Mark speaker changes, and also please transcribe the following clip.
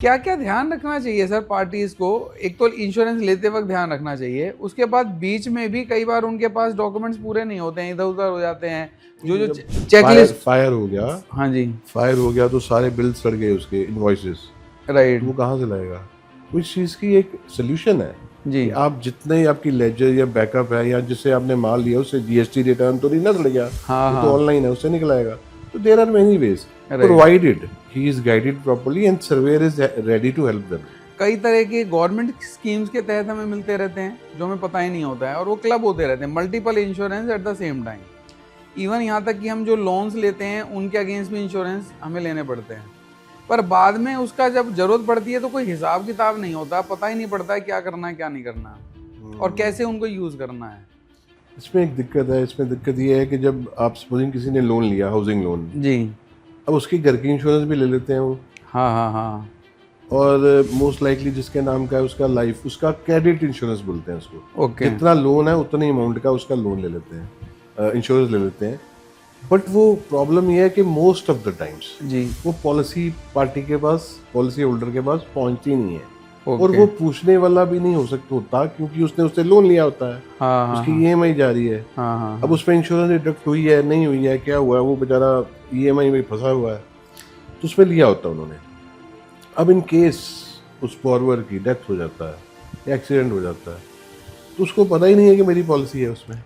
Speaker 1: क्या क्या ध्यान रखना चाहिए सर पार्टीज को? एक तो इंश्योरेंस लेते वक्त ध्यान रखना चाहिए, उसके बाद बीच में भी कई बार उनके पास डॉक्यूमेंट्स पूरे नहीं होते हैं, इधर उधर हो जाते हैं। जो
Speaker 2: जब
Speaker 1: चेकलिस्ट।
Speaker 2: फायर हो गया,
Speaker 1: हाँ जी।
Speaker 2: फायर हो गया तो सारे बिल सड़ गए, उसके इनवॉइसेस, तो
Speaker 1: राइट।
Speaker 2: वो कहाँ से लाएगा? तो इस चीज़ की एक सोल्यूशन है
Speaker 1: जी।
Speaker 2: कि आप जितने आपकी लेजर या बैकअप है या जिससे आपने माल लिया उससे जीएसटी रिटर्न तो नहीं ना सड़ गया,
Speaker 1: हाँ
Speaker 2: वो तो
Speaker 1: हाँ।
Speaker 2: ऑनलाइन है, उससे निकल आएगा। तो there are many ways,
Speaker 1: right.
Speaker 2: Provided he is guided properly and surveyor is ready to help them.
Speaker 1: कई तरह के गवर्नमेंट स्कीम्स के तहत हमें मिलते रहते हैं जो हमें पता ही नहीं होता है, और वो क्लब होते रहते हैं, multiple insurance at the same time. Even यहाँ तक कि हम जो लोन्स लेते हैं उनके अगेंस्ट भी इंश्योरेंस हमें लेने पड़ते हैं, पर बाद में उसका जब जरूरत पड़ती है तो कोई हिसाब किताब नहीं होता, पता ही नहीं पड़ता है क्या करना है क्या नहीं करना और कैसे उनको यूज करना है।
Speaker 2: इसमें एक दिक्कत है, इसमें दिक्कत ये है कि जब आप सपोजिंग किसी ने लोन लिया, हाउसिंग लोन,
Speaker 1: जी।
Speaker 2: अब उसके घर की इंश्योरेंस भी ले लेते हैं वो,
Speaker 1: हाँ हाँ हाँ।
Speaker 2: और मोस्ट लाइकली जिसके नाम का है उसका लाइफ, उसका क्रेडिट इंश्योरेंस बोलते हैं उसको।
Speaker 1: ओके।
Speaker 2: जितना लोन है उतने अमाउंट का उसका लोन ले लेते हैं, इंश्योरेंस ले लेते हैं। बट वो प्रॉब्लम ये है कि मोस्ट ऑफ द टाइम्स
Speaker 1: जी।
Speaker 2: वो पॉलिसी पार्टी के पास, पॉलिसी होल्डर के पास पहुंचती नहीं है। और
Speaker 1: ओके।
Speaker 2: वो पूछने वाला भी नहीं हो सकता होता, क्योंकि उसने उससे लोन लिया होता है,
Speaker 1: हाँ हाँ
Speaker 2: उसकी
Speaker 1: हाँ
Speaker 2: ईएमआई जा रही है।
Speaker 1: हाँ हाँ
Speaker 2: अब उस पर इंश्योरेंस डिडक्ट हुई है नहीं हुई है, क्या हुआ है, वो बेचारा ईएमआई में फंसा हुआ है, तो उसमें लिया होता है उन्होंने। अब इन केस उस बॉर्वर की डेथ हो जाता है या एक्सीडेंट हो जाता है, तो उसको पता ही नहीं है कि मेरी पॉलिसी है उसमें।